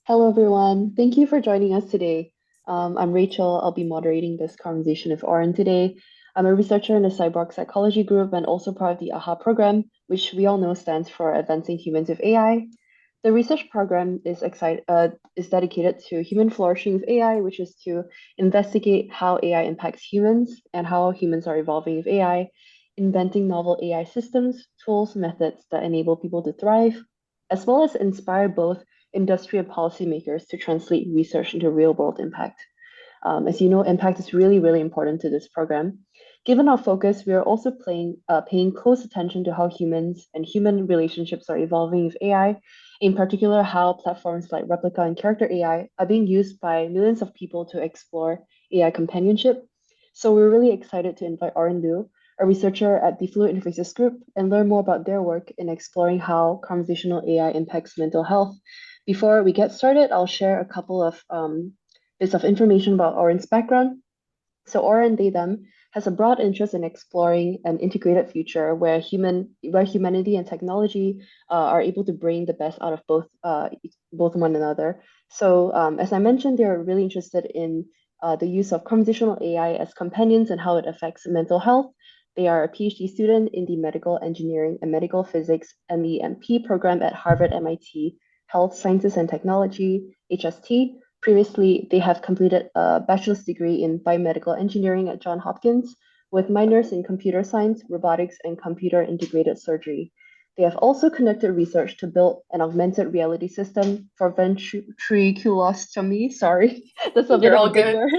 Hello, everyone. Thank you for joining us today. I'm Rachel. I'll be moderating this conversation with Auren today. I'm a researcher in the Cyborg Psychology Group and also part of the AHA program, which we all know stands for Advancing Humans with AI. The research program is dedicated to human flourishing with AI, which is to investigate how AI impacts humans and how humans are evolving with AI, inventing novel AI systems, tools, methods that enable people to thrive, as well as inspire both industry and policymakers to translate research into real world impact. As you know, impact is really, really important to this program. Given our focus, we are also paying close attention to how humans and human relationships are evolving with AI, in particular, how platforms like Replica and Character AI are being used by millions of people to explore AI companionship. So we're really excited to invite Auren Liu, a researcher at the Fluid Interfaces Group, and learn more about their work in exploring how conversational AI impacts mental health. Before we get started, I'll share a couple of bits of information about Auren's background. So Auren they them has a broad interest in exploring an integrated future where humanity and technology are able to bring the best out of both one another. So as I mentioned, they're really interested in the use of conversational AI as companions and how it affects mental health. They are a PhD student in the Medical Engineering and Medical Physics MEMP program at Harvard MIT Health Sciences and Technology, HST. Previously, they have completed a bachelor's degree in biomedical engineering at Johns Hopkins with minors in computer science, robotics, and computer integrated surgery. They have also conducted research to build an augmented reality system for ventriculostomy. Sorry, that's a bit You're of a all big good. word,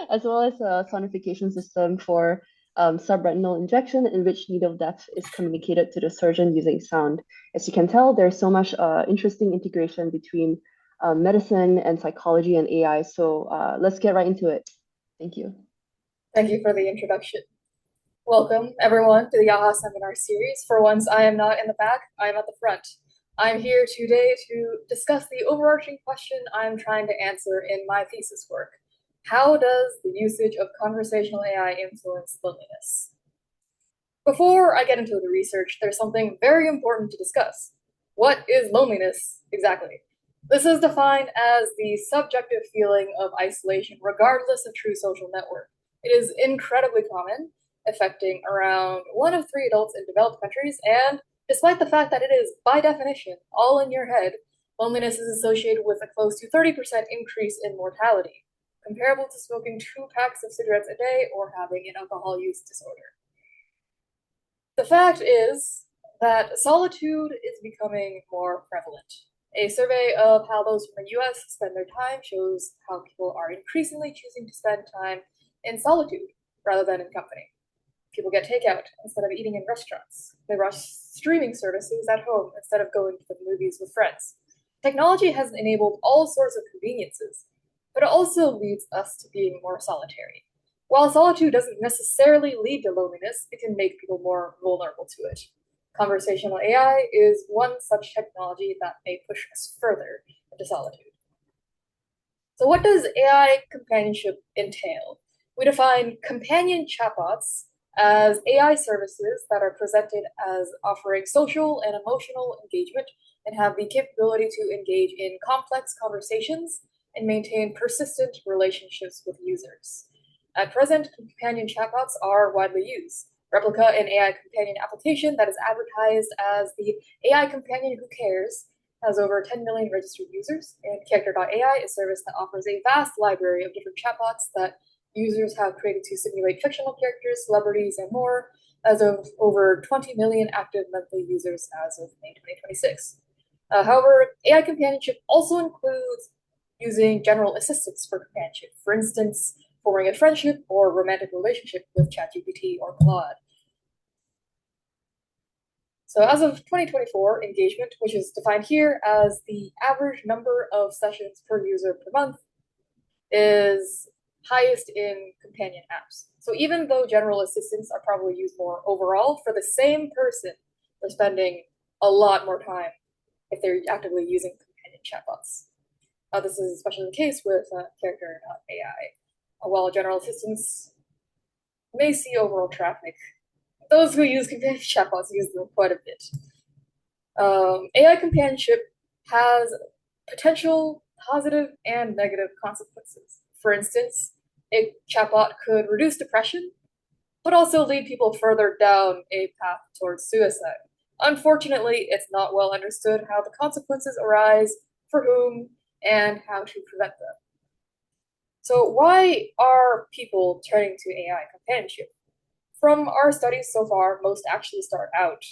as well as a sonification system for subretinal injection in which needle depth is communicated to the surgeon using sound. As you can tell, there's so much interesting integration between medicine and psychology and AI. So let's get right into it. Thank you. Thank you for the introduction. Welcome, everyone, to the Yaha Seminar Series. For once, I am not in the back, I am at the front. I'm here today to discuss the overarching question I'm trying to answer in my thesis work. How does the usage of conversational AI influence loneliness? Before I get into the research, there's something very important to discuss. What is loneliness exactly? This is defined as the subjective feeling of isolation, regardless of true social network. It is incredibly common, affecting around 1 of 3 adults in developed countries, and despite the fact that it is, by definition, all in your head, loneliness is associated with a close to 30% increase in mortality, comparable to smoking 2 packs of cigarettes a day or having an alcohol use disorder. The fact is that solitude is becoming more prevalent. A survey of how those from the US spend their time shows how people are increasingly choosing to spend time in solitude rather than in company. People get takeout instead of eating in restaurants. They rush streaming services at home instead of going to the movies with friends. Technology has enabled all sorts of conveniences, but it also leads us to being more solitary. While solitude doesn't necessarily lead to loneliness, it can make people more vulnerable to it. Conversational AI is one such technology that may push us further into solitude. So, what does AI companionship entail? We define companion chatbots as AI services that are presented as offering social and emotional engagement and have the capability to engage in complex conversations and maintain persistent relationships with users. At present, companion chatbots are widely used. Replica, an AI companion application that is advertised as the AI companion who cares, has over 10 million registered users, and Character.ai, a service that offers a vast library of different chatbots that users have created to simulate fictional characters, celebrities, and more, as of over 20 million active monthly users as of May 2026. However, AI companionship also includes using general assistance for companionship. For instance, forming a friendship or romantic relationship with ChatGPT or Claude. So as of 2024, engagement, which is defined here as the average number of sessions per user per month, is highest in companion apps. So even though general assistants are probably used more overall, for the same person, they're spending a lot more time if they're actively using companion chatbots. This is especially the case with Character.ai. While general assistants may see overall traffic, those who use companion chatbots use them quite a bit. AI companionship has potential positive and negative consequences. For instance, a chatbot could reduce depression, but also lead people further down a path towards suicide. Unfortunately, it's not well understood how the consequences arise, for whom, and how to prevent them. So, why are people turning to AI companionship? From our studies so far, most actually start out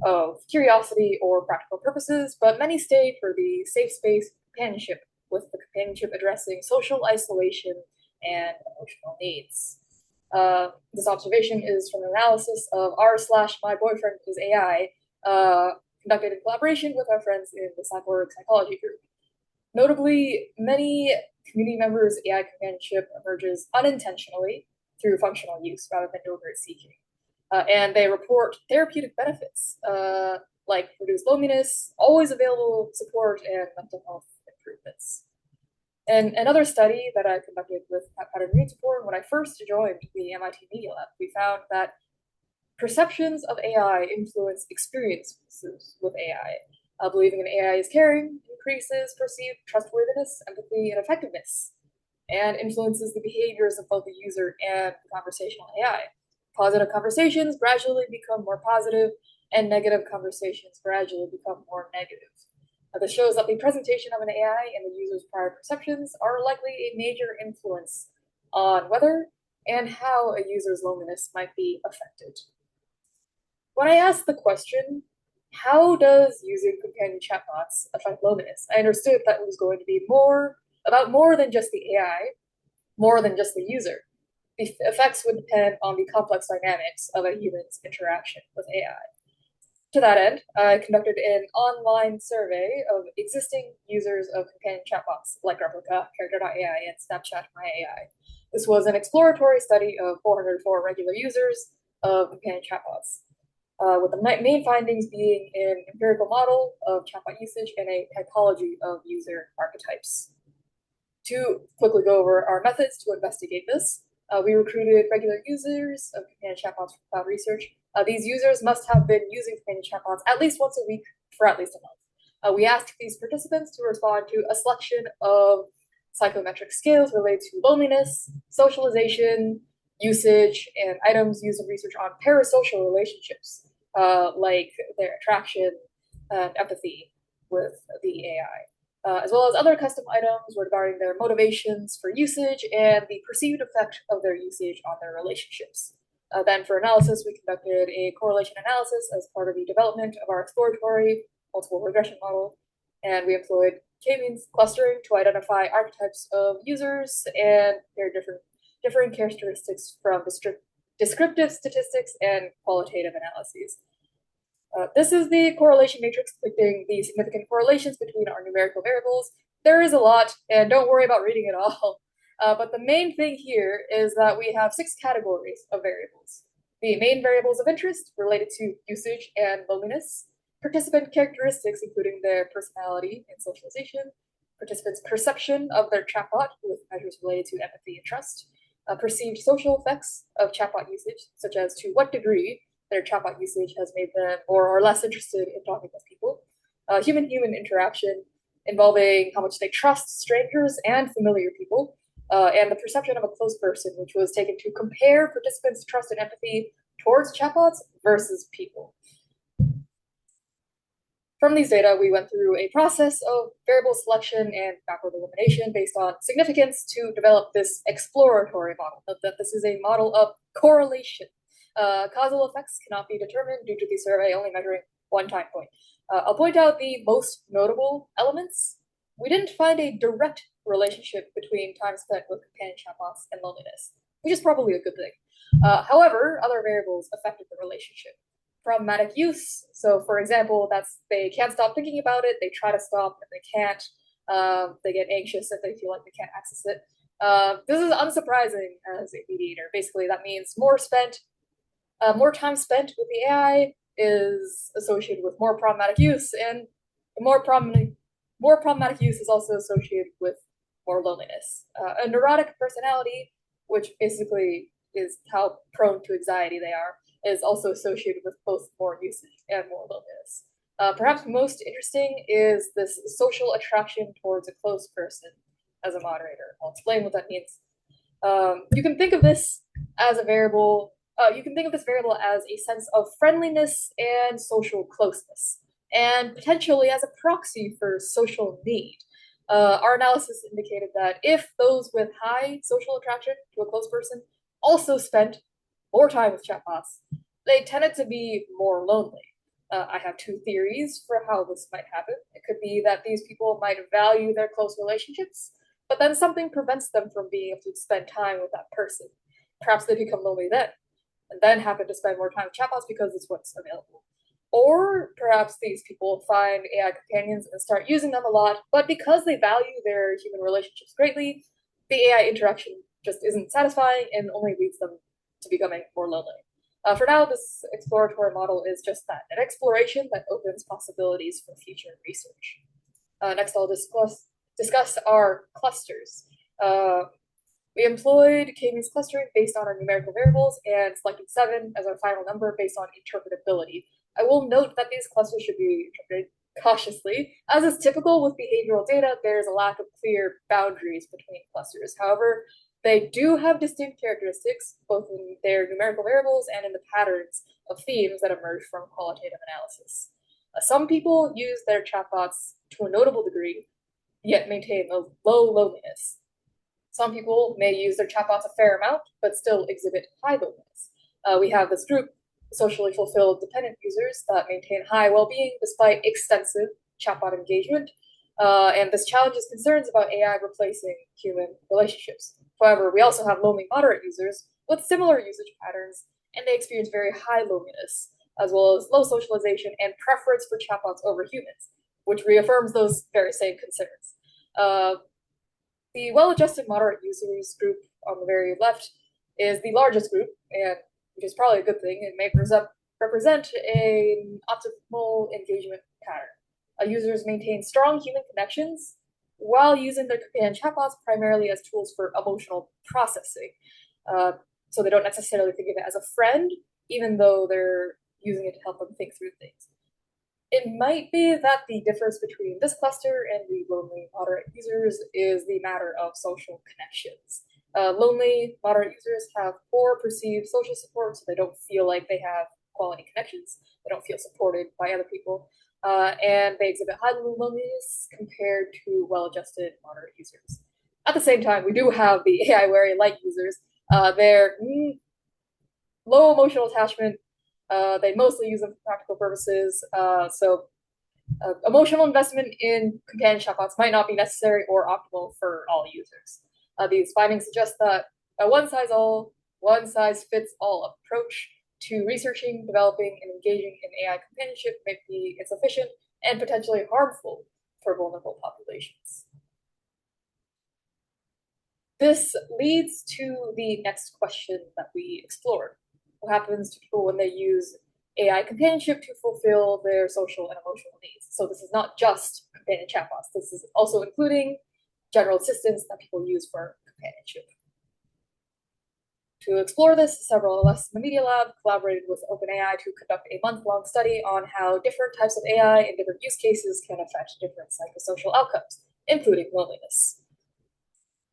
of curiosity or practical purposes, but many stay for the safe space companionship, with the companionship addressing social isolation and emotional needs. This observation is from an analysis of r/my boyfriend is AI, conducted in collaboration with our friends in the Cyborg Psychology Group. Notably, many community members' AI companionship emerges unintentionally through functional use rather than deliberate seeking. And they report therapeutic benefits like reduced loneliness, always available support, and mental health improvements. And another study that I conducted with pattern read support when I first joined the MIT Media Lab, we found that perceptions of AI influence experiences with AI. Believing an AI is caring increases perceived trustworthiness, empathy, and effectiveness, and influences the behaviors of both the user and the conversational AI. Positive conversations gradually become more positive, and negative conversations gradually become more negative. This shows that the presentation of an AI and the user's prior perceptions are likely a major influence on whether and how a user's loneliness might be affected. When I asked the question, how does using companion chatbots affect loneliness, I understood that it was going to be about more than just the AI, more than just the user. The effects would depend on the complex dynamics of a human's interaction with AI. To that end, I conducted an online survey of existing users of companion chatbots like Replica, Character.ai, and Snapchat My AI. This was an exploratory study of 404 regular users of companion chatbots, with the main findings being an empirical model of chatbot usage and a typology of user archetypes. To quickly go over our methods to investigate this, we recruited regular users of companion chatbots for cloud research. These users must have been using companion chatbots at least once a week for at least a month. We asked these participants to respond to a selection of psychometric scales related to loneliness, socialization, usage, and items used in research on parasocial relationships, like their attraction and empathy with the AI. As well as other custom items regarding their motivations for usage and the perceived effect of their usage on their relationships. Then for analysis, we conducted a correlation analysis as part of the development of our exploratory multiple regression model, and we employed k-means clustering to identify archetypes of users and their differing characteristics from descriptive statistics and qualitative analyses. This is the correlation matrix depicting the significant correlations between our numerical variables. There is a lot, and don't worry about reading it all. But the main thing here is that we have 6 categories of variables. The main variables of interest related to usage and loneliness, participant characteristics including their personality and socialization, participants' perception of their chatbot with measures related to empathy and trust, perceived social effects of chatbot usage, such as to what degree their chatbot usage has made them more or less interested in talking with people, human-human interaction involving how much they trust strangers and familiar people, and the perception of a close person, which was taken to compare participants' trust and empathy towards chatbots versus people. From these data, we went through a process of variable selection and backward elimination based on significance to develop this exploratory model. Note that this is a model of correlation. Causal effects cannot be determined due to the survey only measuring one time point. I'll point out the most notable elements. We didn't find a direct relationship between time spent with companion chatbots and loneliness, which is probably a good thing. However, other variables affected the relationship. Problematic use. So, for example, they can't stop thinking about it. They try to stop and they can't. They get anxious if they feel like they can't access it. This is unsurprising as a mediator. Basically, that means more time spent with the AI is associated with more problematic use, and more problematic use is also associated with more loneliness. A neurotic personality, which basically is how prone to anxiety they are, is also associated with both more usage and more loneliness. Perhaps most interesting is this social attraction towards a close person as a moderator. I'll explain what that means. You can think of this as a variable. You can think of this variable as a sense of friendliness and social closeness, and potentially as a proxy for social need. Our analysis indicated that if those with high social attraction to a close person also spent more time with chatbots, they tended to be more lonely. I have two theories for how this might happen. It could be that these people might value their close relationships, but then something prevents them from being able to spend time with that person. Perhaps they become lonely then, and then happen to spend more time with chatbots because it's what's available. Or perhaps these people find AI companions and start using them a lot, but because they value their human relationships greatly, the AI interaction just isn't satisfying and only leads them to becoming more lonely. For now, this exploratory model is just that, an exploration that opens possibilities for future research. Next, I'll discuss our clusters. We employed k-means clustering based on our numerical variables and selected 7 as our final number based on interpretability. I will note that these clusters should be interpreted cautiously. As is typical with behavioral data, there's a lack of clear boundaries between clusters. However, they do have distinct characteristics, both in their numerical variables and in the patterns of themes that emerge from qualitative analysis. Some people use their chatbots to a notable degree, yet maintain a low loneliness. Some people may use their chatbots a fair amount, but still exhibit high loneliness. We have this group, socially fulfilled dependent users, that maintain high well-being despite extensive chatbot engagement. And this challenges concerns about AI replacing human relationships. However, we also have lonely moderate users with similar usage patterns, and they experience very high loneliness, as well as low socialization and preference for chatbots over humans, which reaffirms those very same concerns. The well-adjusted moderate users group on the very left is the largest group, and which is probably a good thing. It may represent an optimal engagement pattern. Users maintain strong human connections while using their companion chatbots primarily as tools for emotional processing. So they don't necessarily think of it as a friend, even though they're using it to help them think through things. It might be that the difference between this cluster and the lonely moderate users is the matter of social connections. Lonely moderate users have poor perceived social support, so they don't feel like they have quality connections. They don't feel supported by other people, and they exhibit high loneliness compared to well-adjusted moderate users. At the same time, we do have the AI-wary light users. They're low emotional attachment. They mostly use them for practical purposes. So emotional investment in companion chatbots might not be necessary or optimal for all users. These findings suggest that a one size fits all approach to researching, developing, and engaging in AI companionship may be insufficient and potentially harmful for vulnerable populations. This leads to the next question that we explored. What happens to people when they use AI companionship to fulfill their social and emotional needs? So this is not just companion chatbots. This is also including general assistants that people use for companionship. To explore this, several of us in the Media Lab collaborated with OpenAI to conduct a month-long study on how different types of AI and different use cases can affect different psychosocial outcomes, including loneliness.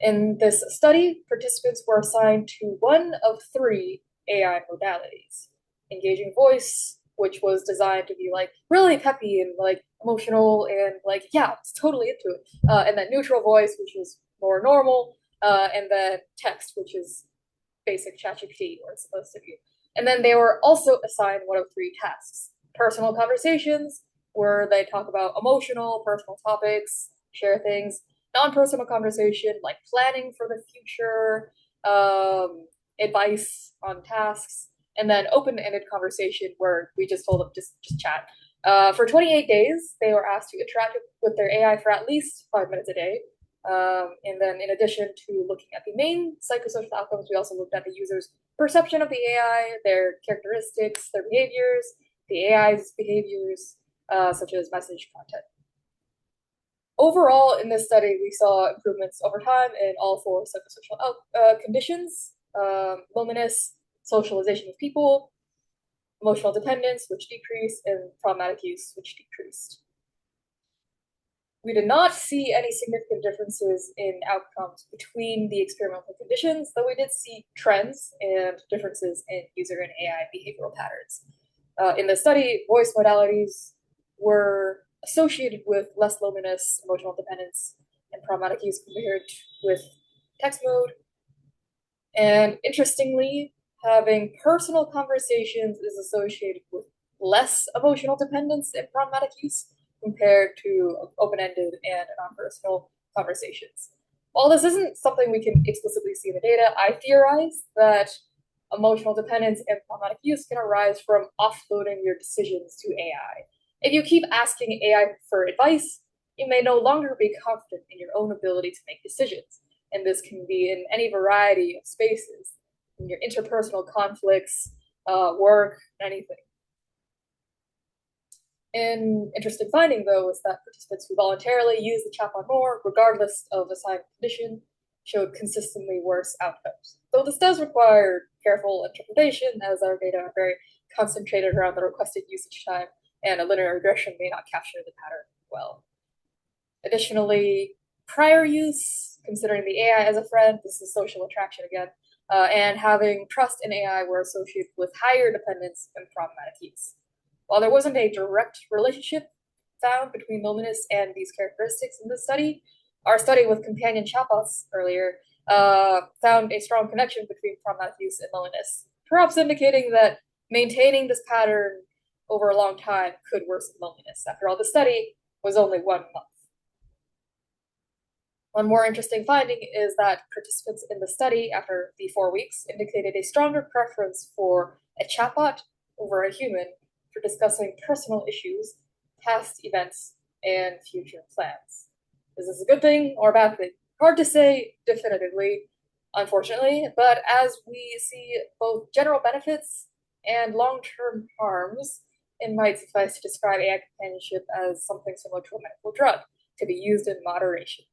In this study, participants were assigned to one of 3 AI modalities. Engaging voice, which was designed to be like really peppy and like emotional and like, yeah, it's totally into it. And then neutral voice, which was more normal. And then text, which is basic ChatGPT, or it's supposed to be. And then they were also assigned one of 3 tasks. Personal conversations, where they talk about emotional, personal topics, share things. Non-personal conversation, like planning for the future, advice on tasks, and then open-ended conversation where we just told them just chat. For 28 days, they were asked to interact with their AI for at least 5 minutes a day. And then in addition to looking at the main psychosocial outcomes, we also looked at the user's perception of the AI, their characteristics, their behaviors, the AI's behaviors, such as message content. Overall, in this study, we saw improvements over time in all 4 psychosocial conditions: loneliness, socialization with people, emotional dependence, which decreased, and problematic use, which decreased. We did not see any significant differences in outcomes between the experimental conditions, though we did see trends and differences in user and AI behavioral patterns. In the study, voice modalities were associated with less loneliness, emotional dependence, and problematic use compared with text mode. And interestingly, having personal conversations is associated with less emotional dependence and problematic use compared to open-ended and non-personal conversations. While this isn't something we can explicitly see in the data, I theorize that emotional dependence and problematic use can arise from offloading your decisions to AI. If you keep asking AI for advice, you may no longer be confident in your own ability to make decisions. And this can be in any variety of spaces, in your interpersonal conflicts, work, anything. An interesting finding, though, is that participants who voluntarily use the chatbot more, regardless of assigned condition, showed consistently worse outcomes. Though this does require careful interpretation, as our data are very concentrated around the requested usage time, and a linear regression may not capture the pattern well. Additionally, prior use, considering the AI as a friend, this is social attraction again, and having trust in AI were associated with higher dependence and problematic use. While there wasn't a direct relationship found between loneliness and these characteristics in this study, our study with companion chatbots earlier found a strong connection between problematic use and loneliness, perhaps indicating that maintaining this pattern over a long time could worsen loneliness. After all, the study was only 1 month. One more interesting finding is that participants in the study after the 4 weeks indicated a stronger preference for a chatbot over a human for discussing personal issues, past events, and future plans. Is this a good thing or a bad thing? Hard to say definitively, unfortunately, but as we see both general benefits and long-term harms, it might suffice to describe AI companionship as something similar to a medical drug, to be used in moderation.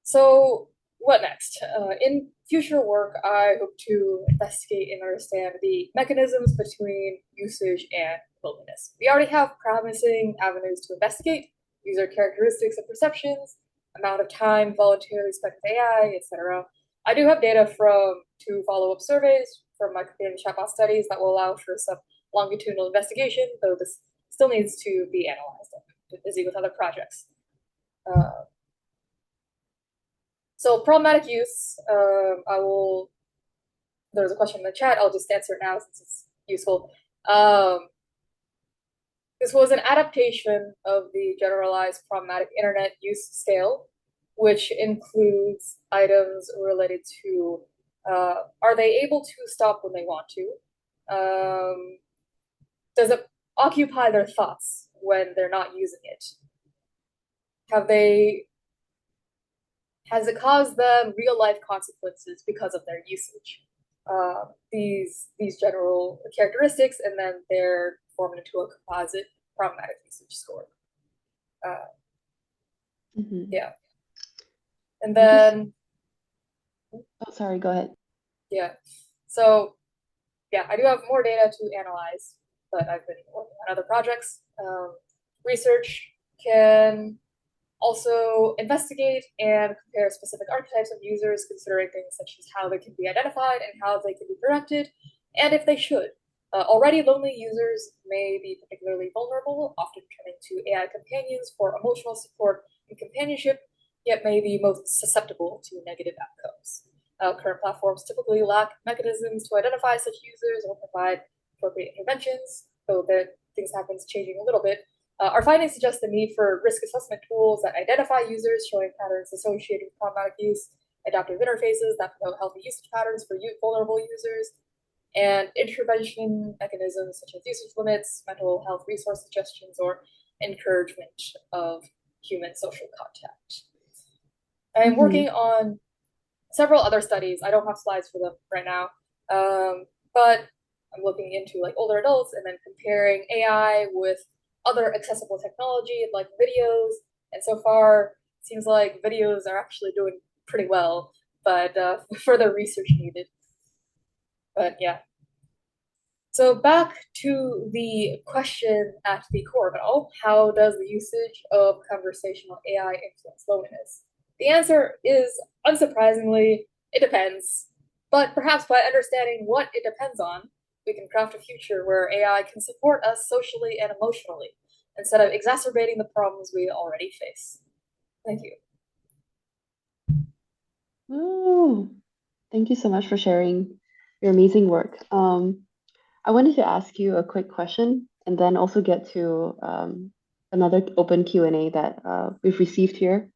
So what next? In future work, I hope to investigate and understand the mechanisms between usage and loneliness. We already have promising avenues to investigate, user characteristics and perceptions, amount of time voluntarily spent with AI, etc. I do have data from 2 follow-up surveys from my companion chatbot studies that will allow for some longitudinal investigation, though this still needs to be analyzed. I'm busy with other projects. So problematic use, there's a question in the chat, I'll just answer it now since it's useful. This was an adaptation of the generalized problematic internet use scale, which includes items related to, are they able to stop when they want to? Does it occupy their thoughts when they're not using it? Has it caused them real life consequences because of their usage? These general characteristics, and then they're formed into a composite problematic usage score. Yeah. And then, oh, sorry, go ahead. Yeah. So, yeah, I do have more data to analyze, but I've been working on other projects. Research can also investigate and compare specific archetypes of users, considering things such as how they can be identified and how they can be directed, and if they should. Already lonely users may be particularly vulnerable, often turning to AI companions for emotional support and companionship, yet may be most susceptible to negative outcomes. Current platforms typically lack mechanisms to identify such users or provide appropriate interventions, though things have been changing a little bit. Our findings suggest the need for risk assessment tools that identify users showing patterns associated with problematic use, adaptive interfaces that promote healthy usage patterns for vulnerable users, and intervention mechanisms such as usage limits, mental health resource suggestions, or encouragement of human social contact. I'm working on several other studies. I don't have slides for them right now, but I'm looking into like older adults and then comparing AI with other accessible technology like videos. And so far, it seems like videos are actually doing pretty well, but further research needed. But yeah. So back to the question at the core of it all, how does the usage of conversational AI influence loneliness? The answer is, unsurprisingly, it depends. But perhaps by understanding what it depends on, we can craft a future where AI can support us socially and emotionally, instead of exacerbating the problems we already face. Thank you. Oh, thank you so much for sharing your amazing work. I wanted to ask you a quick question and then also get to another open Q&A that we've received here.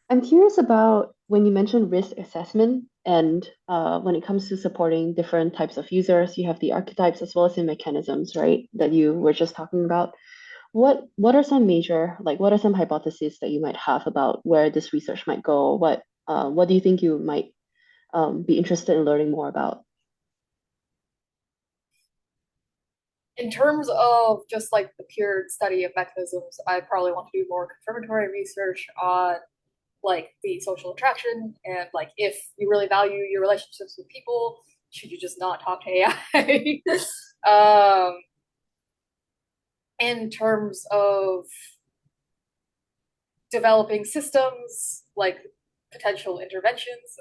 I'm curious about when you mentioned risk assessment and when it comes to supporting different types of users, you have the archetypes as well as the mechanisms, right, that you were just talking about. What are some major, like what are some hypotheses that you might have about where this research might go? What do you think you might be interested in learning more about? In terms of just like the pure study of mechanisms, I probably want to do more confirmatory research on like the social attraction and like if you really value your relationships with people, should you just not talk to AI? In terms of developing systems like potential interventions,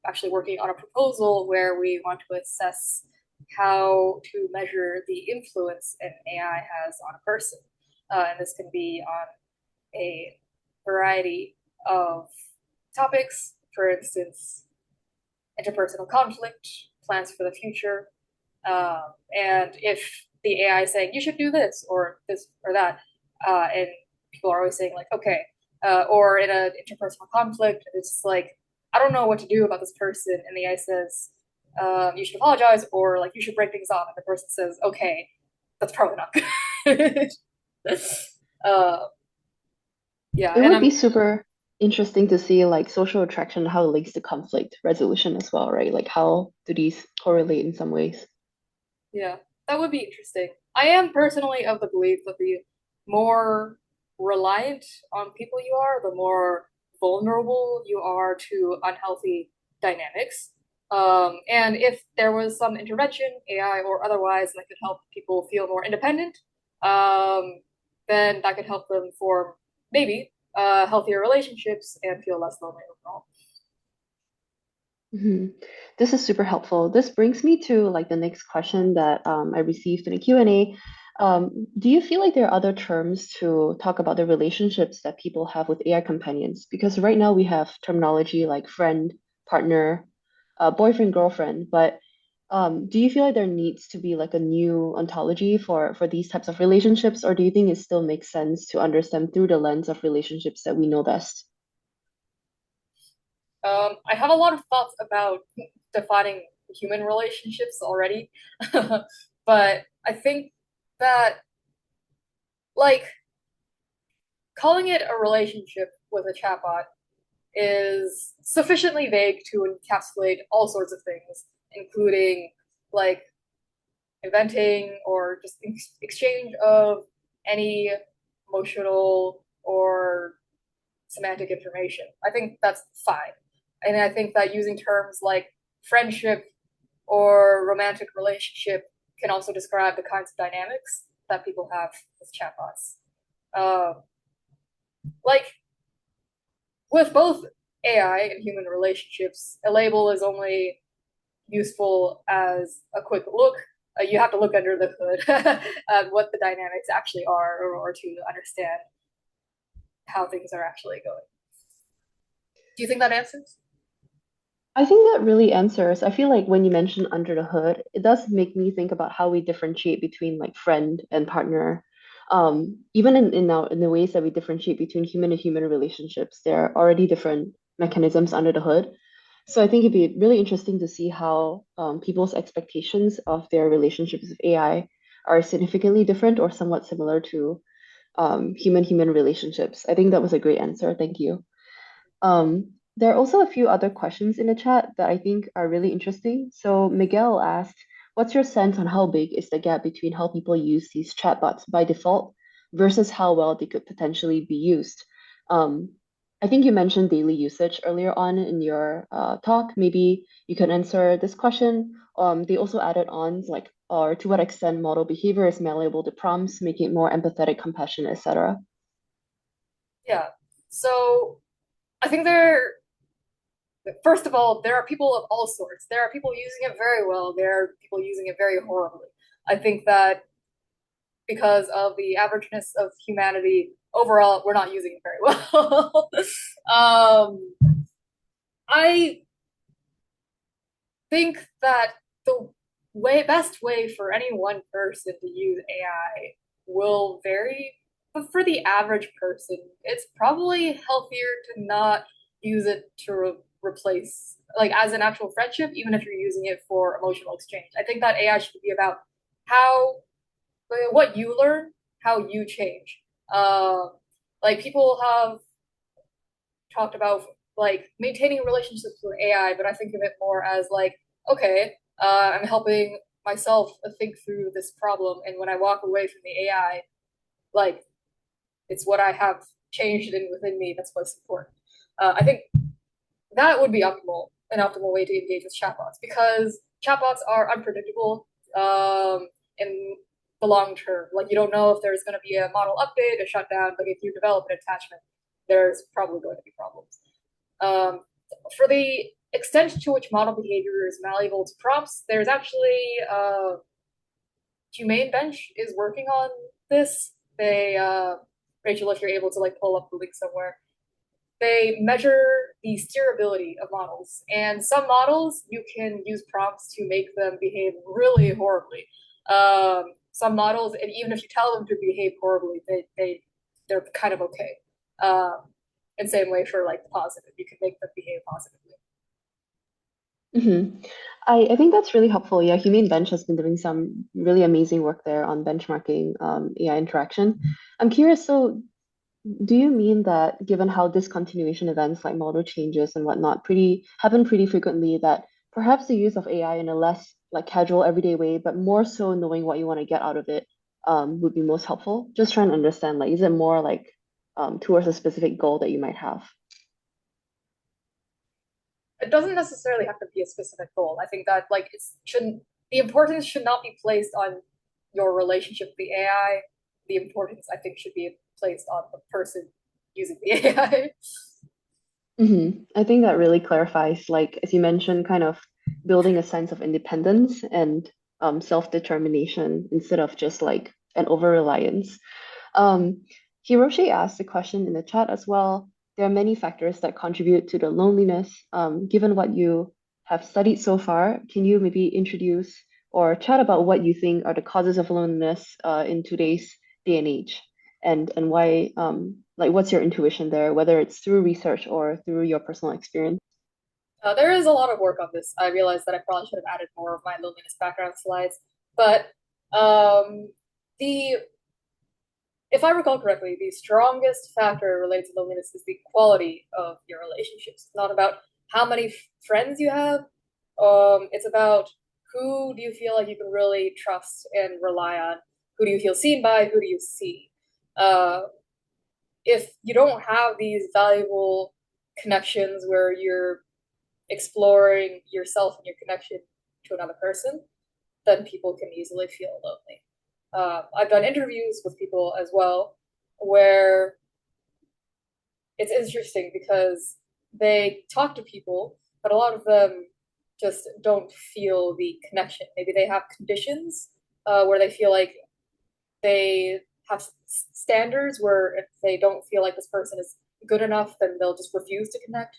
actually working on a proposal where we want to assess how to measure the influence an AI has on a person. And this can be on a variety of topics, for instance, interpersonal conflict, plans for the future, and if the AI is saying you should do this or that, and people are always saying like okay, or in an interpersonal conflict, it's like I don't know what to do about this person, and the AI says you should apologize or like you should break things off, and the person says okay, that's probably not good. uh, yeah, It and would I'm be super interesting to see like social attraction, how it links to conflict resolution as well, right? Like how do these correlate in some ways? Yeah, that would be interesting. I am personally of the belief that the more reliant on people you are, the more vulnerable you are to unhealthy dynamics. And if there was some intervention, AI or otherwise, that could help people feel more independent, um, then that could help them form maybe healthier relationships and feel less lonely overall. Mhm. This is super helpful. This brings me to like the next question that I received in a Q&A. Do you feel like there are other terms to talk about the relationships that people have with AI companions? Because right now we have terminology like friend, partner, boyfriend, girlfriend, but do you feel like there needs to be like a new ontology for these types of relationships, or do you think it still makes sense to understand through the lens of relationships that we know best? I have a lot of thoughts about defining human relationships already, but I think that like calling it a relationship with a chatbot is sufficiently vague to encapsulate all sorts of things, including like inventing or just exchange of any emotional or semantic information. I think that's fine. And I think that using terms like friendship or romantic relationship can also describe the kinds of dynamics that people have with chatbots. Like with both AI and human relationships, a label is only useful as a quick look. You have to look under the hood at what the dynamics actually are, or to understand how things are actually going. Do you think that answers? I think that really answers. I feel like when you mention under the hood, it does make me think about how we differentiate between like friend and partner. Even in the ways that we differentiate between human and human relationships, there are already different mechanisms under the hood. So I think it'd be really interesting to see how people's expectations of their relationships with AI are significantly different or somewhat similar to human-human relationships. I think that was a great answer. Thank you. There are also a few other questions in the chat that I think are really interesting. So Miguel asked, what's your sense on how big is the gap between how people use these chatbots by default versus how well they could potentially be used? Um, I think you mentioned daily usage earlier on in your talk. Maybe you can answer this question. They also added on like or to what extent model behavior is malleable to prompts, making it more empathetic, compassionate, etc. Yeah. So I think first of all, there are people of all sorts. There are people using it very well. There are people using it very horribly. I think that because of the averageness of humanity, overall, we're not using it very well. I think that the best way for any one person to use AI will vary, but for the average person, it's probably healthier to not use it to replace, like as an actual friendship, even if you're using it for emotional exchange. I think that AI should be about how what you learn, how you change. Um, like people have talked about like maintaining relationships with AI, but I think of it more as like, okay, I'm helping myself think through this problem, and when I walk away from the AI, like it's what I have changed in within me that's what's important. I think that would be an optimal way to engage with chatbots because chatbots are unpredictable in the long term. Like you don't know if there's going to be a model update, a shutdown. Like if you develop an attachment, there's probably going to be problems. Um, for the extent to which model behavior is malleable to prompts, there's actually Humane Bench is working on this. They Rachel, if you're able to like pull up the link somewhere, they measure the steerability of models, and some models you can use prompts to make them behave really horribly. Some models, and even if you tell them to behave horribly, they're kind of okay. Um, and same way for like the positive, you can make them behave positively. Hmm. I think that's really helpful. Yeah, Humane Bench has been doing some really amazing work there on benchmarking AI interaction. I'm curious, so do you mean that given how discontinuation events like model changes and whatnot happen pretty frequently, that perhaps the use of AI in a less like casual everyday way, but more so knowing what you want to get out of it, would be most helpful? Just trying to understand, like, is it more like towards a specific goal that you might have? It doesn't necessarily have to be a specific goal. I think that like it shouldn't the importance should not be placed on your relationship with the AI. The importance I think should be placed on the person using the AI. I think that really clarifies, like, as you mentioned, kind of building a sense of independence and self-determination instead of just like an over-reliance. Um, Hiroshi asked a question in the chat as well. There are many factors that contribute to the loneliness. Given what you have studied so far, can you maybe introduce or chat about what you think are the causes of loneliness in today's day and age, and why, like, what's your intuition there, whether it's through research or through your personal experience? There is a lot of work on this. I realized that I probably should have added more of my loneliness background slides, but um, the if I recall correctly, the strongest factor related to loneliness is the quality of your relationships. It's not about how many friends you have. It's about who do you feel like you can really trust and rely on. Who do you feel seen by? Who do you see? Uh, if you don't have these valuable connections where you're exploring yourself and your connection to another person, then people can easily feel lonely. I've done interviews with people as well where it's interesting because they talk to people, but a lot of them just don't feel the connection. Maybe they have conditions where they feel like they have standards where if they don't feel like this person is good enough, then they'll just refuse to connect.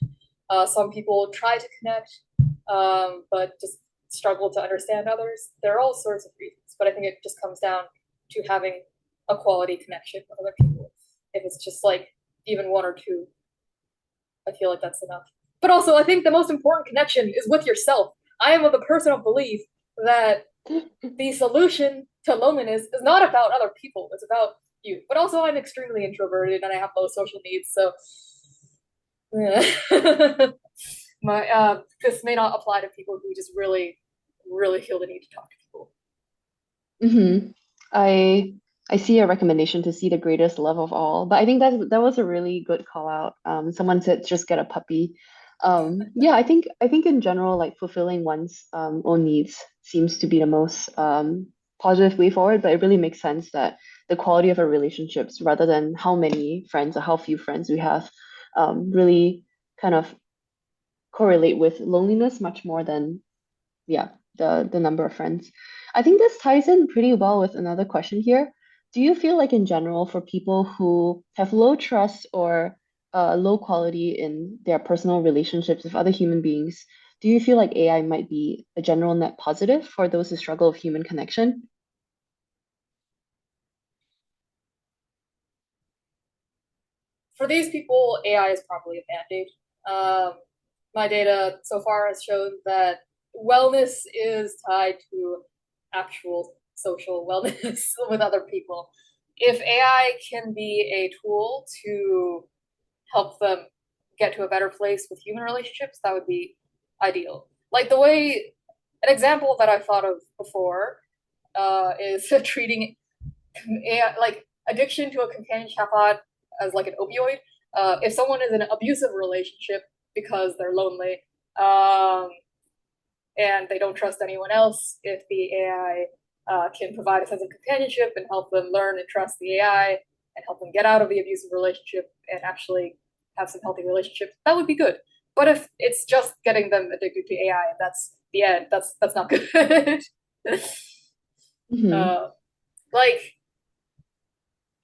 Some people try to connect, but just struggle to understand others. There are all sorts of reasons, but I think it just comes down to having a quality connection with other people. If it's just like even one or two, I feel like that's enough. But also, I think the most important connection is with yourself. I am of the personal belief that the solution to loneliness is not about other people, it's about you. But also, I'm extremely introverted and I have low social needs, so yeah. my this may not apply to people who just really feel the need to talk to people. Hmm. I I see a recommendation to see the greatest love of all, but I think that was a really good call out. Someone said just get a puppy. Yeah, I think in general, like fulfilling one's own needs seems to be the most positive way forward, but it really makes sense that the quality of our relationships, rather than how many friends or how few friends we have, really kind of correlate with loneliness much more than yeah, the number of friends. I think this ties in pretty well with another question here. Do you feel like in general for people who have low trust or low quality in their personal relationships with other human beings, do you feel like AI might be a general net positive for those who struggle with human connection? For these people, AI is probably a band-aid. My data so far has shown that wellness is tied to actual social wellness with other people. If AI can be a tool to help them get to a better place with human relationships, that would be ideal. Like the way an example that I thought of before is treating AI, like addiction to a companion chatbot as like an opioid. If someone is in an abusive relationship because they're lonely, um, and they don't trust anyone else, if the AI can provide a sense of companionship and help them learn and trust the AI and help them get out of the abusive relationship and actually have some healthy relationships, that would be good. But if it's just getting them addicted to AI and that's the end, that's not good. Hmm. uh, like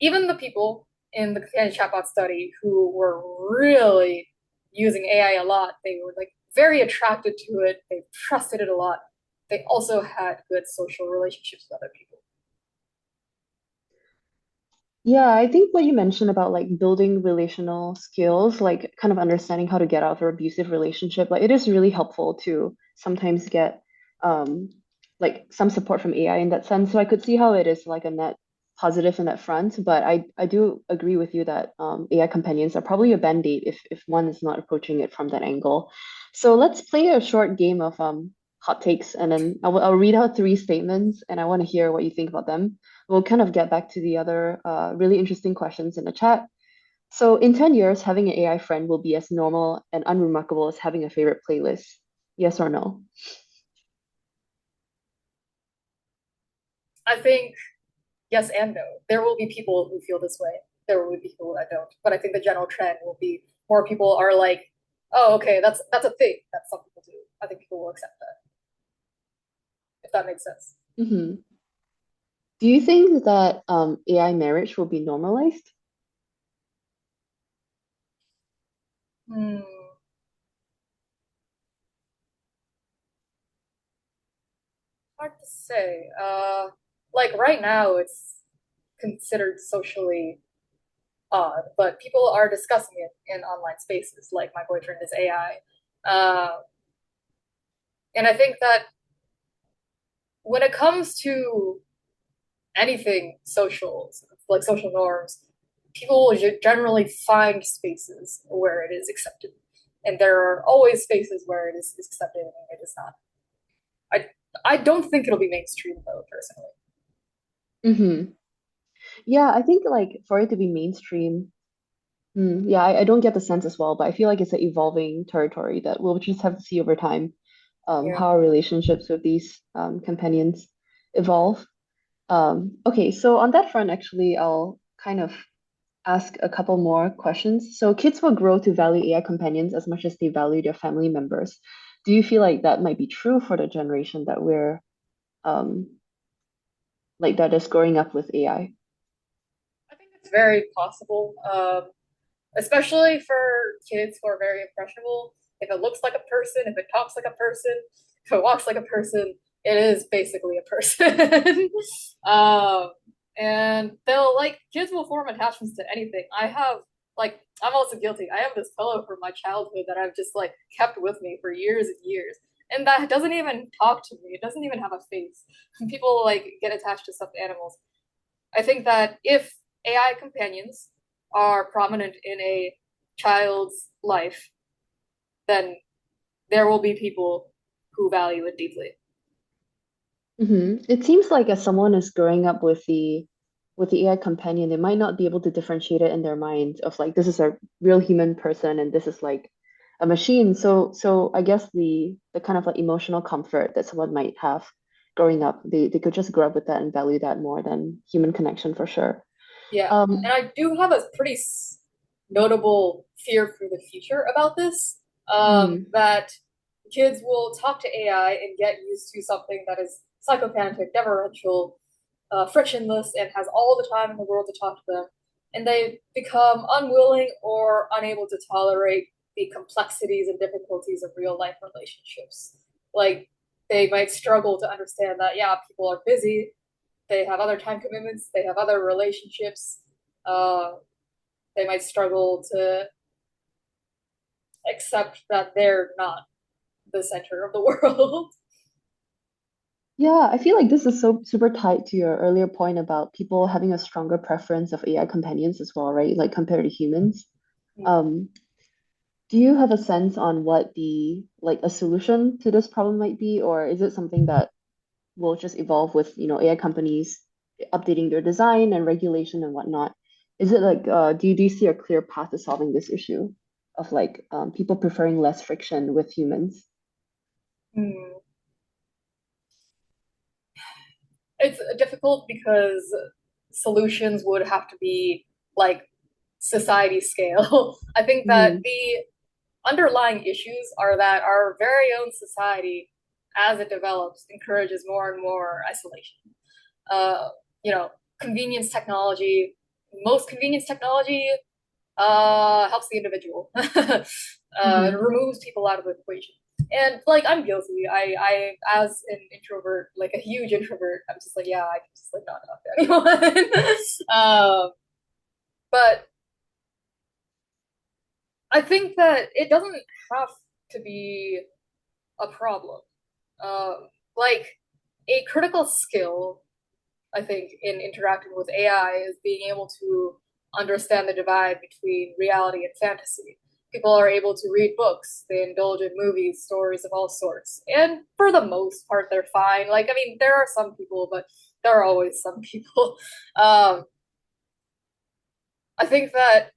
even the people in the companion chatbot study who were really using AI a lot, they were like very attracted to it. They trusted it a lot. They also had good social relationships with other people. Yeah, I think what you mentioned about like building relational skills, like kind of understanding how to get out of an abusive relationship, like it is really helpful to sometimes get um like some support from AI in that sense. So I could see how it is like a net positive in that front, but I do agree with you that AI companions are probably a band-aid if one is not approaching it from that angle. So let's play a short game of hot takes, and then I'll read out three statements and I want to hear what you think about them. We'll kind of get back to the other really interesting questions in the chat. So, in 10 years, having an AI friend will be as normal and unremarkable as having a favorite playlist. Yes or no? I think yes and no. There will be people who feel this way. There will be people that don't. But I think the general trend will be more people are like, oh, okay, that's a thing that some people do. I think people will accept that, if that makes sense. Hmm. Do you think that AI marriage will be normalized? Hmm, hard to say. Like right now, it's considered socially odd, but people are discussing it in online spaces, like my boyfriend is AI. And I think that when it comes to anything social, like social norms, people will generally find spaces where it is accepted. And there are always spaces where it is accepted and it is not. I I don't think it'll be mainstream though, personally. Hmm. Yeah, I think like for it to be mainstream, yeah, I don't get the sense as well, but I feel like it's an evolving territory that we'll just have to see over time Yeah. how our relationships with these companions evolve. Okay, so on that front, actually, I'll kind of ask a couple more questions. So kids will grow to value AI companions as much as they value their family members. Do you feel like that might be true for the generation that we're um like that is growing up with AI? I think it's very possible. Especially for kids who are very impressionable. If it looks like a person, if it talks like a person, if it walks like a person, it is basically a person. um, and they'll like kids will form attachments to anything. I have like I'm also guilty. I have this pillow from my childhood that I've just like kept with me for years and years. And that doesn't even talk to me. It doesn't even have a face. People like get attached to stuffed animals. I think that if AI companions are prominent in a child's life, then there will be people who value it deeply. It seems like as someone is growing up with the AI companion, they might not be able to differentiate it in their mind of like this is a real human person and this is like a machine. So I guess the kind of like emotional comfort that someone might have growing up. They could just grow up with that and value that more than human connection for sure. Yeah, and Um, I do have a pretty notable fear for the future about this. mm, That kids will talk to AI and get used to something that is psychophantic, deferential, frictionless, and has all the time in the world to talk to them, and they become unwilling or unable to tolerate the complexities and difficulties of real life relationships. Like they might struggle to understand that, yeah, people are busy, they have other time commitments, they have other relationships. Uh, they might struggle to accept that they're not the center of the world. yeah, I feel like this is so super tied to your earlier point about people having a stronger preference of AI companions as well, right? Like compared to humans. Um, do you have a sense on what the like a solution to this problem might be, or is it something that will just evolve with, AI companies updating their design and regulation and whatnot? Is it like do you see a clear path to solving this issue of like people preferring less friction with humans? Hmm. It's difficult because solutions would have to be like society scale. I think that Mm, the underlying issues are that our very own society, as it develops, encourages more and more isolation. Uh, you know, convenience technology, most convenience technology helps the individual. It hmm. removes people out of the equation. And like I'm guilty. I as an introvert, like a huge introvert, I'm just like, yeah, I can just like not talk to anyone. But I think that it doesn't have to be a problem. Um, like a critical skill I think, in interacting with AI is being able to understand the divide between reality and fantasy. People are able to read books, they indulge in movies, stories of all sorts. And for the most part, they're fine. Like, I mean, there are some people, but there are always some people. Um, I think that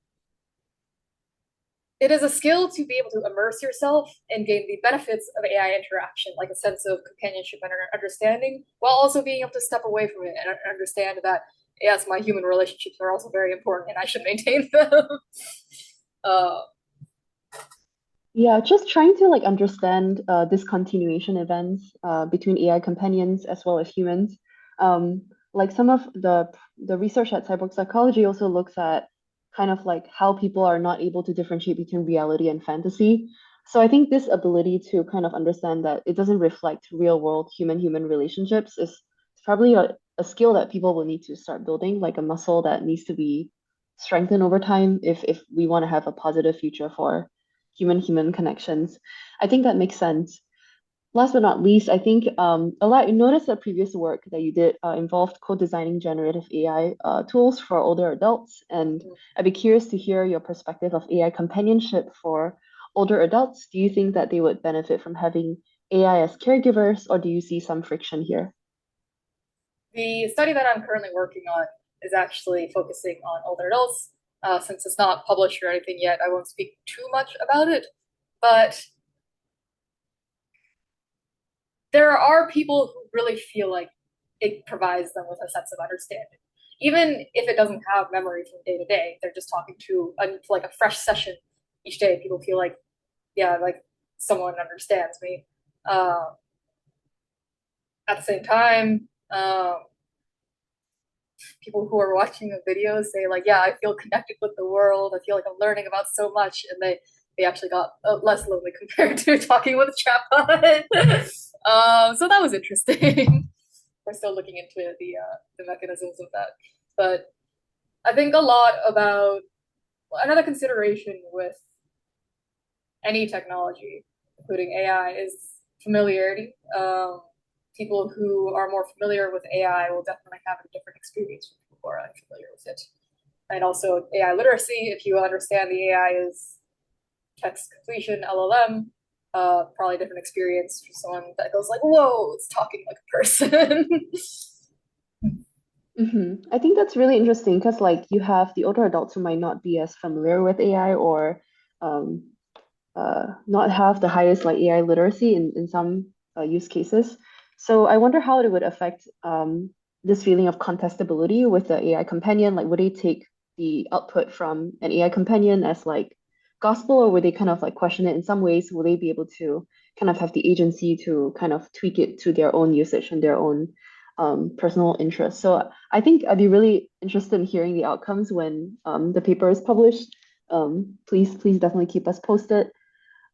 it is a skill to be able to immerse yourself and gain the benefits of AI interaction, like a sense of companionship and understanding, while also being able to step away from it and understand that, yes, my human relationships are also very important and I should maintain them. uh, Yeah, just trying to like understand discontinuation events between AI companions as well as humans. Like some of the research at cyborg psychology also looks at kind of like how people are not able to differentiate between reality and fantasy. So I think this ability to kind of understand that it doesn't reflect real world human-human relationships is probably a skill that people will need to start building, like a muscle that needs to be strengthened over time if we want to have a positive future for human-human connections. I think that makes sense. Last but not least, I think a lot. You noticed that previous work that you did involved co-designing generative AI tools for older adults, and I'd be curious to hear your perspective of AI companionship for older adults. Do you think that they would benefit from having AI as caregivers, or do you see some friction here? the study that I'm currently working on is actually focusing on older adults. Since it's not published or anything yet, I won't speak too much about it. But there are people who really feel like it provides them with a sense of understanding. Even if it doesn't have memory from day to day, they're just talking to like a fresh session each day. People feel like, yeah, like someone understands me. Uh, at the same time, people who are watching the videos say like, yeah, I feel connected with the world. I feel like I'm learning about so much, and they actually got less lonely compared to talking with a chatbot. So that was interesting. We're still looking into the mechanisms of that. But I think a lot about another consideration with any technology, including AI, is familiarity. People who are more familiar with AI will definitely have a different experience from people who are unfamiliar with it. And also AI literacy, if you understand the AI is text completion, LLM, probably a different experience for someone that goes like, whoa, it's talking like a person. I think that's really interesting because like you have the older adults who might not be as familiar with AI or um, not have the highest like AI literacy in some use cases. So I wonder how it would affect this feeling of contestability with the AI companion. Like, would they take the output from an AI companion as like gospel, or would they kind of like question it in some ways? Will they be able to kind of have the agency to kind of tweak it to their own usage and their own personal interests? So I think I'd be really interested in hearing the outcomes when the paper is published. Please definitely keep us posted.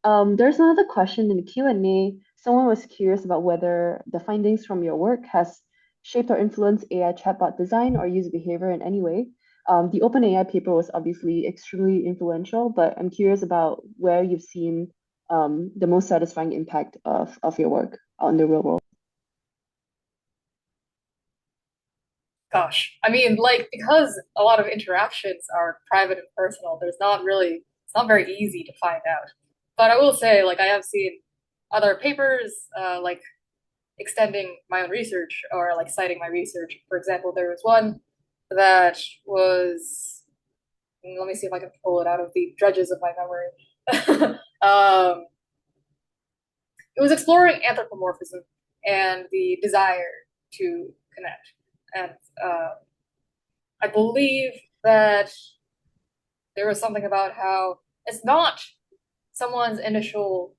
There's another question in the Q&A. Someone was curious about whether the findings from your work has shaped or influenced AI chatbot design or user behavior in any way. The OpenAI paper was obviously extremely influential, but I'm curious about where you've seen the most satisfying impact of your work on the real world. Gosh, I mean, like, because a lot of interactions are private and personal, it's not very easy to find out. But I will say, like, I have seen other papers, like, extending my own research or, like, citing my research. For example, there was one that was, let me see if I can pull it out of the dredges of my memory. It was exploring anthropomorphism and the desire to connect. And uh, I believe that there was something about how it's not someone's initial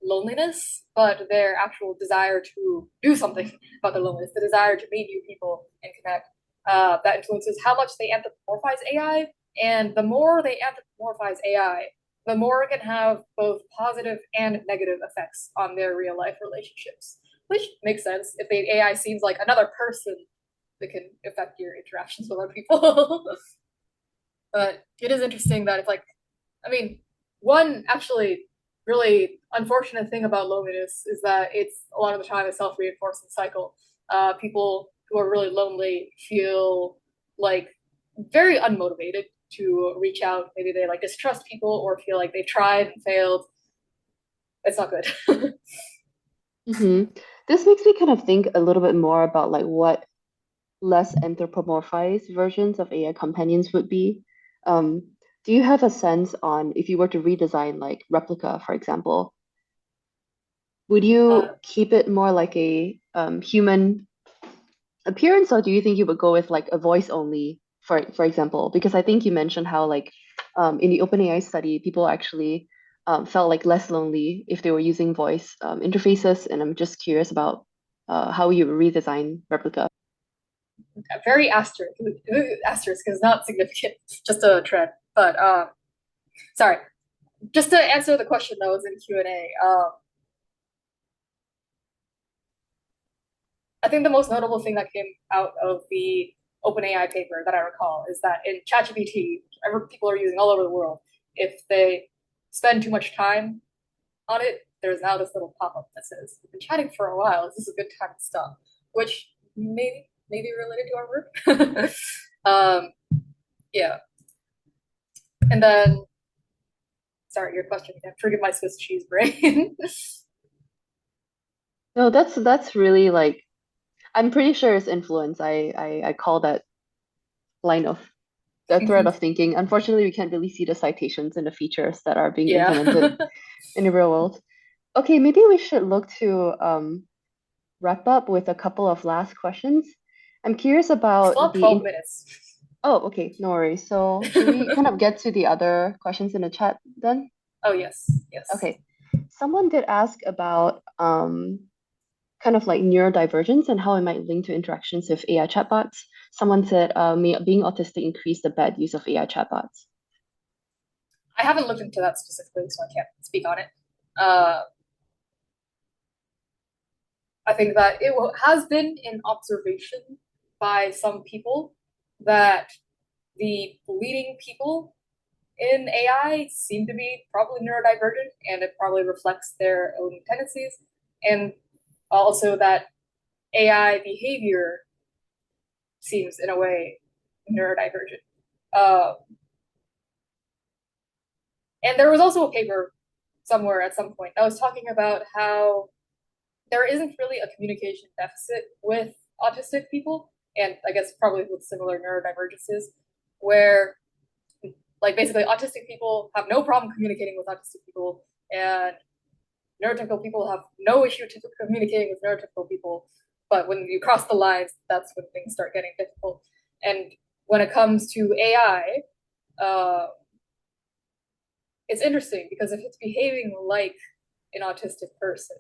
loneliness, but their actual desire to do something about their loneliness, the desire to meet new people and connect. That influences how much they anthropomorphize AI. And the more they anthropomorphize AI, the more it can have both positive and negative effects on their real life relationships, which makes sense if the AI seems like another person that can affect your interactions with other people. But it is interesting that it's like, I mean, one actually really unfortunate thing about loneliness is that it's a lot of the time a self-reinforcing cycle. People who are really lonely feel like very unmotivated to reach out. Maybe they like distrust people or feel like they tried and failed. It's not good. Hmm. This makes me kind of think a little bit more about like what less anthropomorphized versions of AI companions would be. Um, do you have a sense on if you were to redesign like Replica, for example, would uh, you keep it more like a human appearance, or do you think you would go with like a voice only, for example? Because I think you mentioned how like in the OpenAI study, people actually felt like less lonely if they were using voice interfaces, and I'm just curious about how you would redesign Replica. very asterisk is not significant, just a trend. But sorry, just to answer the question that was in Q&A. I think the most notable thing that came out of the OpenAI paper that I recall is that in ChatGPT, people are using all over the world, if they spend too much time on it, there's now this little pop-up that says, "We've been chatting for a while. Is this a good time to stop?" Which maybe related to our work. Yeah, and then sorry, your question again. Forgive my Swiss cheese brain. No, that's really like I'm pretty sure it's influence. I call that line of the thread of thinking. Unfortunately, we can't really see the citations and the features that are being Yeah, implemented in the real world. Okay, maybe we should look to wrap up with a couple of last questions. I'm curious we about still have the 12 in minutes. oh, okay, no worries. So should we kind of get to the other questions in the chat then? Oh yes, yes. Okay. Someone did ask about kind of like neurodivergence and how it might link to interactions with AI chatbots. Someone said, may being autistic increase the bad use of AI chatbots? I haven't looked into that specifically, so I can't speak on it. Uh, I think that has been an observation by some people that the leading people in AI seem to be probably neurodivergent, and it probably reflects their own tendencies, and also that AI behavior seems, in a way, neurodivergent. Uh, and there was also a paper somewhere at some point that was talking about how there isn't really a communication deficit with autistic people, and I guess probably with similar neurodivergences, where like basically autistic people have no problem communicating with autistic people, and neurotypical people have no issue communicating with neurotypical people, but when you cross the lines, that's when things start getting difficult. And when it comes to AI, it's interesting because if it's behaving like an autistic person,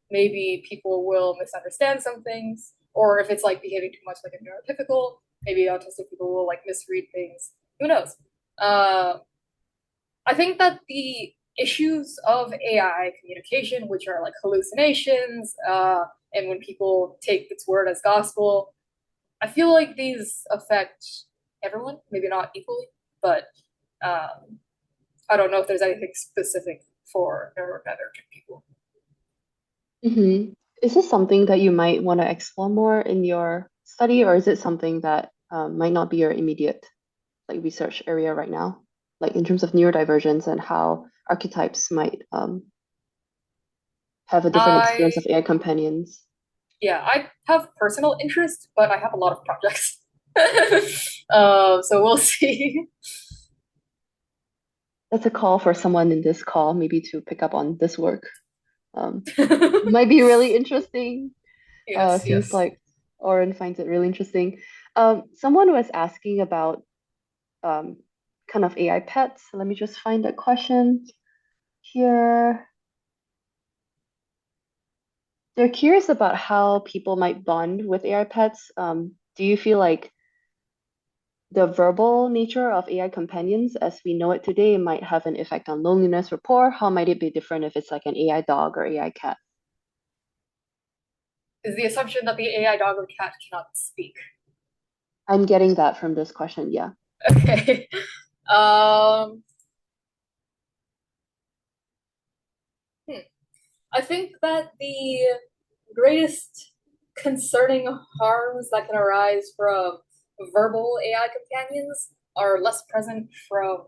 maybe people will misunderstand some things, or if it's like behaving too much like a neurotypical, maybe autistic people will like misread things. Who knows? Uh, I think that the issues of AI communication, which are like hallucinations, and when people take its word as gospel, I feel like these affect everyone, maybe not equally, but um, I don't know if there's anything specific for neurodivergent people. Hmm. Is this something that you might want to explore more in your study, or is it something that might not be your immediate like research area right now, like in terms of neurodivergence and how archetypes might have a different experience of I AI companions? Yeah, I have personal interest, but I have a lot of projects. So we'll see. That's a call for someone in this call, maybe to pick up on this work. Might be really interesting. Yes, Seems yes. like Auren finds it really interesting. Someone was asking about um, kind of AI pets. Let me just find that question here. They're curious about how people might bond with AI pets. Do you feel like the verbal nature of AI companions, as we know it today, might have an effect on loneliness rapport? How might it be different if it's like an AI dog or AI cat? Is the assumption that the AI dog or cat cannot speak. I'm getting that from this question, yeah. Okay. Um, hmm. I think that the greatest concerning harms that can arise from verbal AI companions are less present from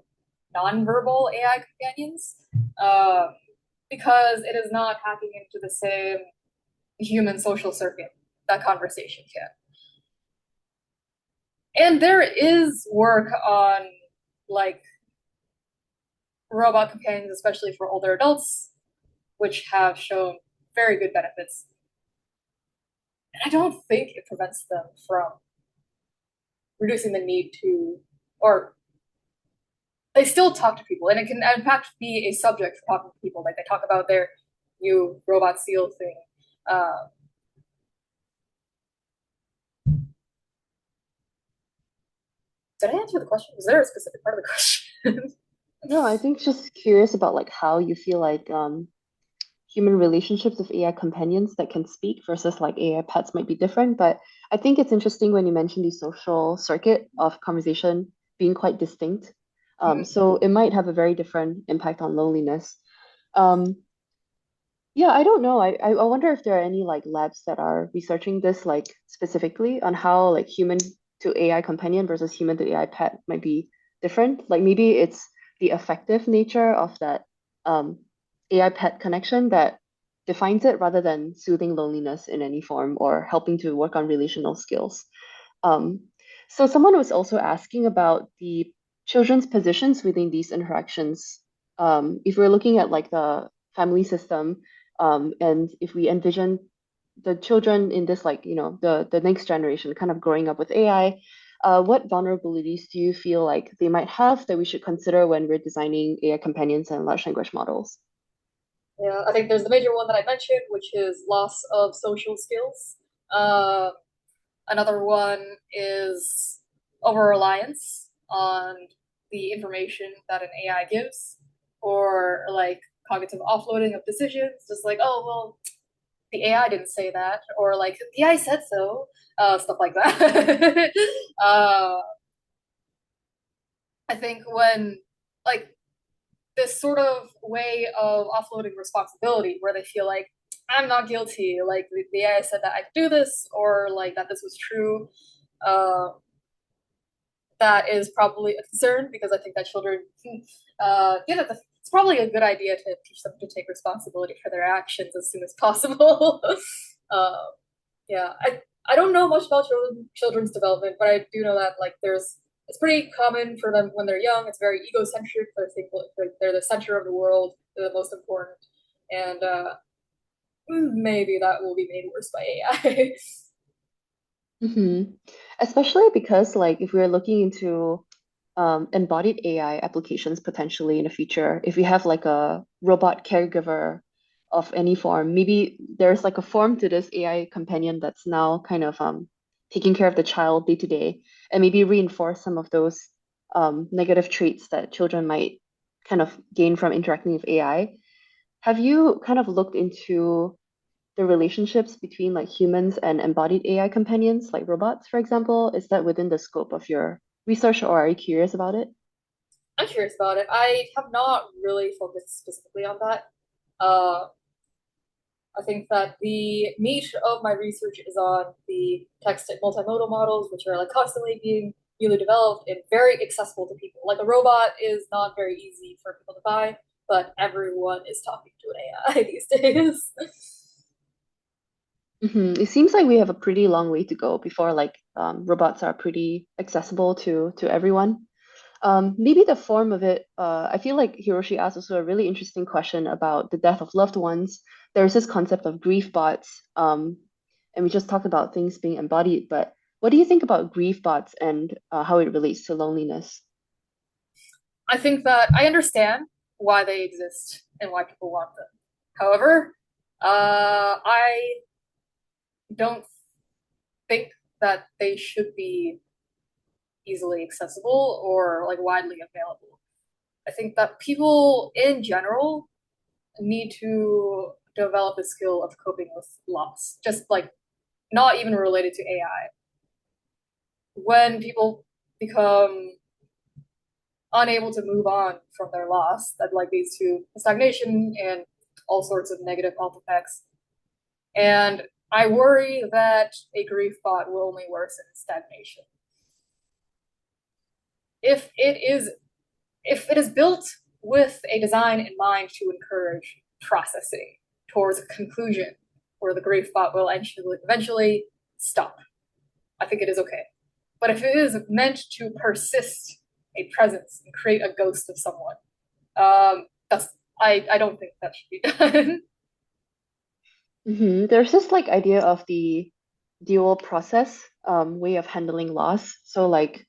nonverbal AI companions, um, because it is not hacking into the same human social circuit that conversation can. And there is work on like robot companions, especially for older adults, which have shown very good benefits. And I don't think it prevents them from reducing the need to, or they still talk to people, and it can in fact be a subject for talking to people. Like they talk about their new robot seal thing. Uh, did I answer the question? Was there a specific part of the question? No, I think just curious about like how you feel like human relationships with AI companions that can speak versus like AI pets might be different. But I think it's interesting when you mention the social circuit of conversation being quite distinct. So it might have a very different impact on loneliness. Um, yeah, I don't know. I wonder if there are any like labs that are researching this like specifically on how like human to AI companion versus human to AI pet might be different. Like maybe it's the affective nature of that AI pet connection that defines it rather than soothing loneliness in any form or helping to work on relational skills. Um, so someone was also asking about the children's positions within these interactions. If we're looking at like the family system, and if we envision the children in this like, the next generation kind of growing up with AI, what vulnerabilities do you feel like they might have that we should consider when we're designing AI companions and large language models? Yeah, I think there's the major one that I mentioned, which is loss of social skills. Uh, Another one is over reliance on the information that an AI gives, or like cognitive offloading of decisions, just like, oh, well, the AI didn't say that, or like, the AI said so, stuff like that. uh, I think when, like, this sort of way of offloading responsibility where they feel like I'm not guilty, like the AI said that I could do this or like that this was true. Uh, that is probably a concern because I think that children, yeah, it's probably a good idea to teach them to take responsibility for their actions as soon as possible. uh, yeah, I don't know much about children's development, but I do know that like there's it's pretty common for them when they're young. It's very egocentric. They think like they're the center of the world. They're the most important. and maybe that will be made worse by AI. Hmm. Especially because, like, if we're looking into embodied AI applications potentially in the future, if we have like a robot caregiver of any form, maybe there's like a form to this AI companion that's now kind of taking care of the child day to day, and maybe reinforce some of those negative traits that children might kind of gain from interacting with AI. Have you kind of looked into the relationships between like humans and embodied AI companions, like robots, for example? Is that within the scope of your research, or are you curious about it? I'm curious about it. I have not really focused specifically on that. Uh, I think that the meat of my research is on the text and multimodal models, which are like constantly being newly developed and very accessible to people. Like a robot is not very easy for people to buy, but everyone is talking to an AI these days. It seems like we have a pretty long way to go before like robots are pretty accessible to everyone. Maybe the form of it, I feel like Hiroshi asked also a really interesting question about the death of loved ones. There's this concept of grief bots, and we just talked about things being embodied, but what do you think about grief bots and how it relates to loneliness? I think that I understand why they exist and why people want them. However, I don't think that they should be easily accessible or like widely available. I think that people in general need to develop the skill of coping with loss, just like not even related to AI. When people become unable to move on from their loss, that like leads to stagnation and all sorts of negative health effects. And I worry that a grief bot will only worsen stagnation. If it is if it is built with a design in mind to encourage processing towards a conclusion where the grief bot will eventually stop, I think it is okay. But if it is meant to persist a presence and create a ghost of someone, that's I don't think that should be done. There's this like idea of the dual process way of handling loss. So like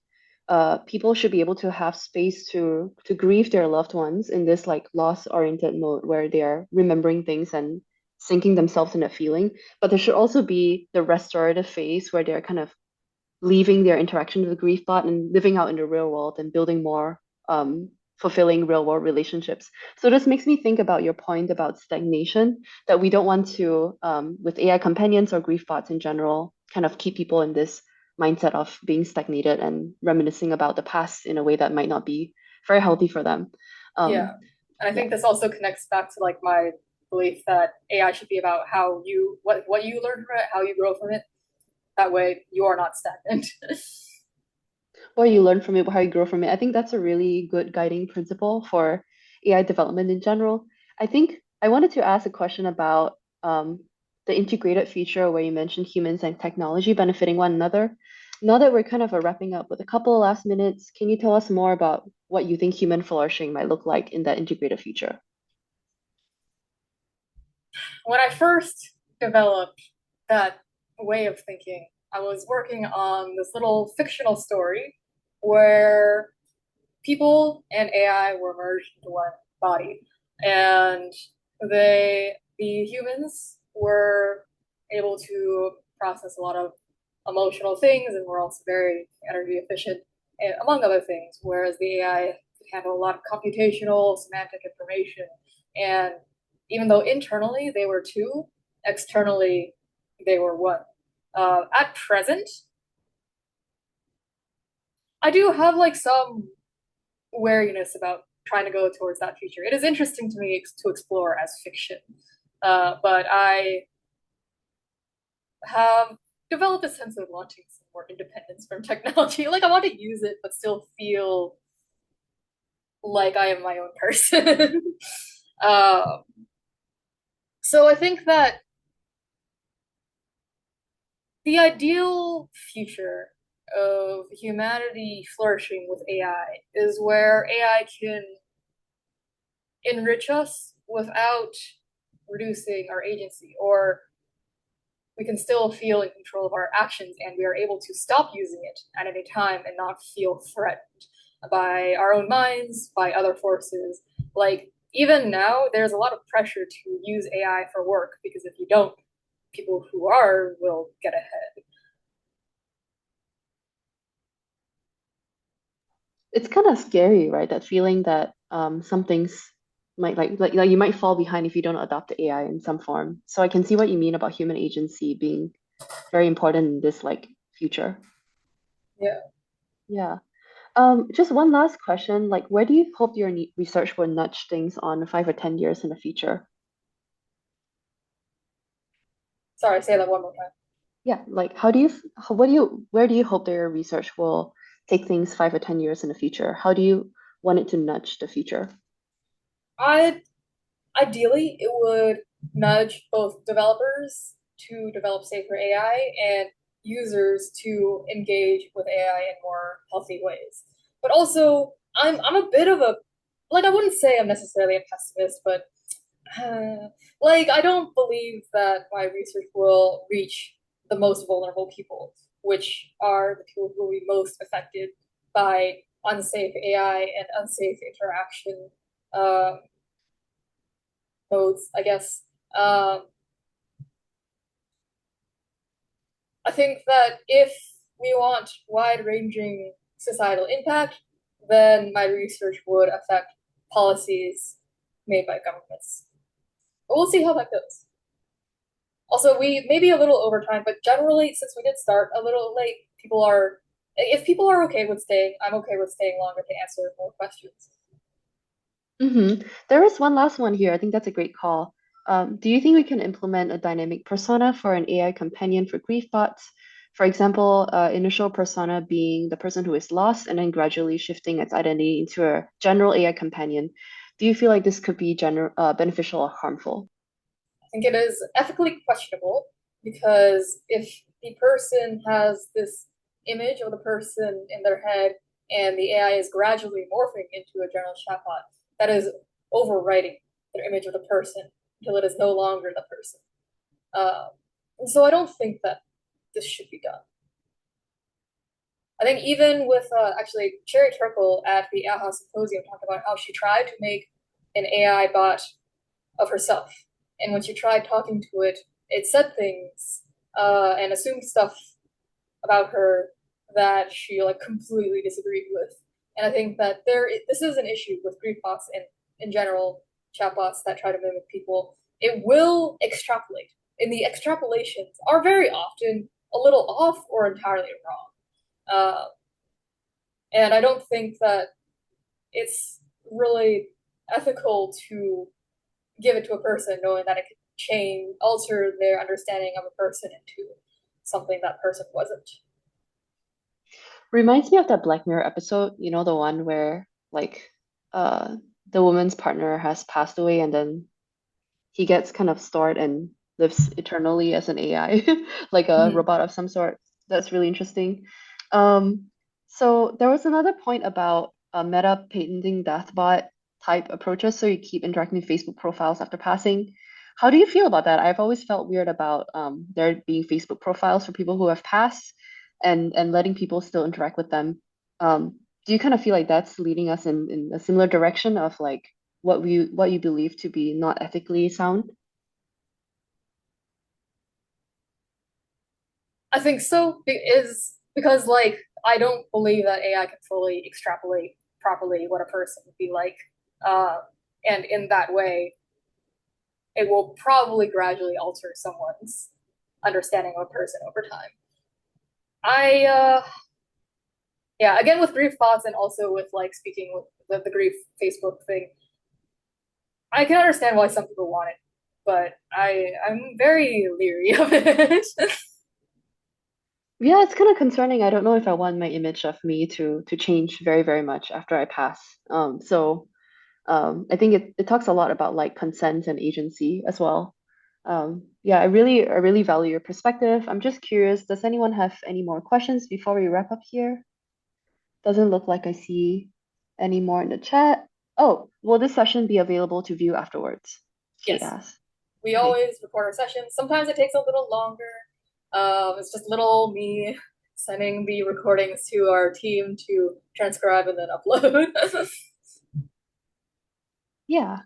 people should be able to have space to grieve their loved ones in this like loss-oriented mode where they're remembering things and sinking themselves in a feeling. But there should also be the restorative phase where they're kind of leaving their interaction with the grief bot and living out in the real world and building more fulfilling real world relationships. So this makes me think about your point about stagnation, that we don't want to, with AI companions or grief bots in general, kind of keep people in this mindset of being stagnated and reminiscing about the past in a way that might not be very healthy for them. Yeah. Um, And I yeah. think this also connects back to like my belief that AI should be about how you what you learn from it, how you grow from it. That way you are not stagnant. What you learn from it, how you grow from it. I think that's a really good guiding principle for AI development in general. I think I wanted to ask a question about the integrated future where you mentioned humans and technology benefiting one another. Now that we're kind of wrapping up with a couple of last minutes, can you tell us more about what you think human flourishing might look like in that integrated future? When I first developed that way of thinking, I was working on this little fictional story where people and AI were merged into one body. And the humans were able to process a lot of emotional things and were also very energy efficient, among other things, whereas the AI could handle a lot of computational, semantic information. And even though internally they were two, externally they were one. At present, I do have like some wariness about trying to go towards that future. It is interesting to me to explore as fiction, but I have developed a sense of wanting some more independence from technology. Like I want to use it, but still feel like I am my own person. uh, so I think that the ideal future of humanity flourishing with AI is where AI can enrich us without reducing our agency, or we can still feel in control of our actions and we are able to stop using it at any time and not feel threatened by our own minds, by other forces. Like, even now, there's a lot of pressure to use AI for work because if you don't, people who are will get ahead. It's kind of scary, right? That feeling that some things might like you might fall behind if you don't adopt the AI in some form. So I can see what you mean about human agency being very important in this like future. Yeah. Yeah. Just one last question. Like, where do you hope your research will nudge things on 5 or 10 years in the future? Sorry, say that one more time. Yeah, like where do you hope that your research will take things 5 or 10 years in the future? How do you want it to nudge the future? I Ideally, it would nudge both developers to develop safer AI and users to engage with AI in more healthy ways. But also, I'm a bit of a like I wouldn't say I'm necessarily a pessimist, but uh, like I don't believe that my research will reach the most vulnerable people, which are the people who will be most affected by unsafe AI and unsafe interaction um, modes, I guess. Um, I think that if we want wide ranging societal impact, then my research would affect policies made by governments. But we'll see how that goes. Also, we may be a little over time, but generally, since we did start a little late, if people are okay with staying, I'm okay with staying longer to answer more questions. There is one last one here. I think that's a great call. Do you think we can implement a dynamic persona for an AI companion for grief bots? For example, initial persona being the person who is lost and then gradually shifting its identity into a general AI companion. Do you feel like this could be beneficial or harmful? I think it is ethically questionable because if the person has this image of the person in their head and the AI is gradually morphing into a general chatbot, that is overwriting their image of the person until it is no longer the person. And so I don't think that this should be done. I think even with actually Cherry Turkle at the AHA Symposium talked about how she tried to make an AI bot of herself. And when she tried talking to it, it said things and assumed stuff about her that she like completely disagreed with. And I think that this is an issue with grief bots and in general chatbots that try to mimic people. It will extrapolate, and the extrapolations are very often a little off or entirely wrong. Uh, and I don't think that it's really ethical to give it to a person knowing that it could alter their understanding of a person into something that person wasn't. Reminds me of that Black Mirror episode, you know, the one where like uh the woman's partner has passed away and then he gets kind of stored and lives eternally as an AI, like a Mm-hmm. robot of some sort. That's really interesting. Um, so there was another point about Meta patenting deathbot type approaches, so you keep interacting with Facebook profiles after passing. How do you feel about that? I've always felt weird about there being Facebook profiles for people who have passed and letting people still interact with them. Do you kind of feel like that's leading us in a similar direction of like what you believe to be not ethically sound? I think so is because like I don't believe that AI can fully extrapolate properly what a person would be like, uh, and in that way, it will probably gradually alter someone's understanding of a person over time. I Yeah, again with grief thoughts and also with like speaking with the grief Facebook thing, I can understand why some people want it, but I'm very leery of it. Yeah, it's kind of concerning. I don't know if I want my image of me to change very, very much after I pass. I think it talks a lot about like consent and agency as well. Yeah, I really value your perspective. I'm just curious, does anyone have any more questions before we wrap up here? Doesn't look like I see any more in the chat. Oh, will this session be available to view afterwards? Kate Yes. asked. We Okay. always record our sessions. Sometimes it takes a little longer. It's just little me sending the recordings to our team to transcribe and then upload. Yeah.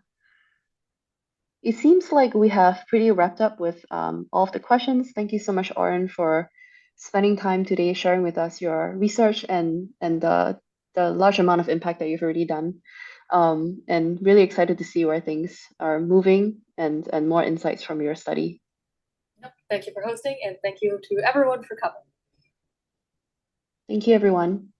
It seems like we have pretty wrapped up with all of the questions. Thank you so much, Auren, for spending time today sharing with us your research and the large amount of impact that you've already done. And really excited to see where things are moving and more insights from your study. Thank you for hosting, and thank you to everyone for coming. Thank you, everyone.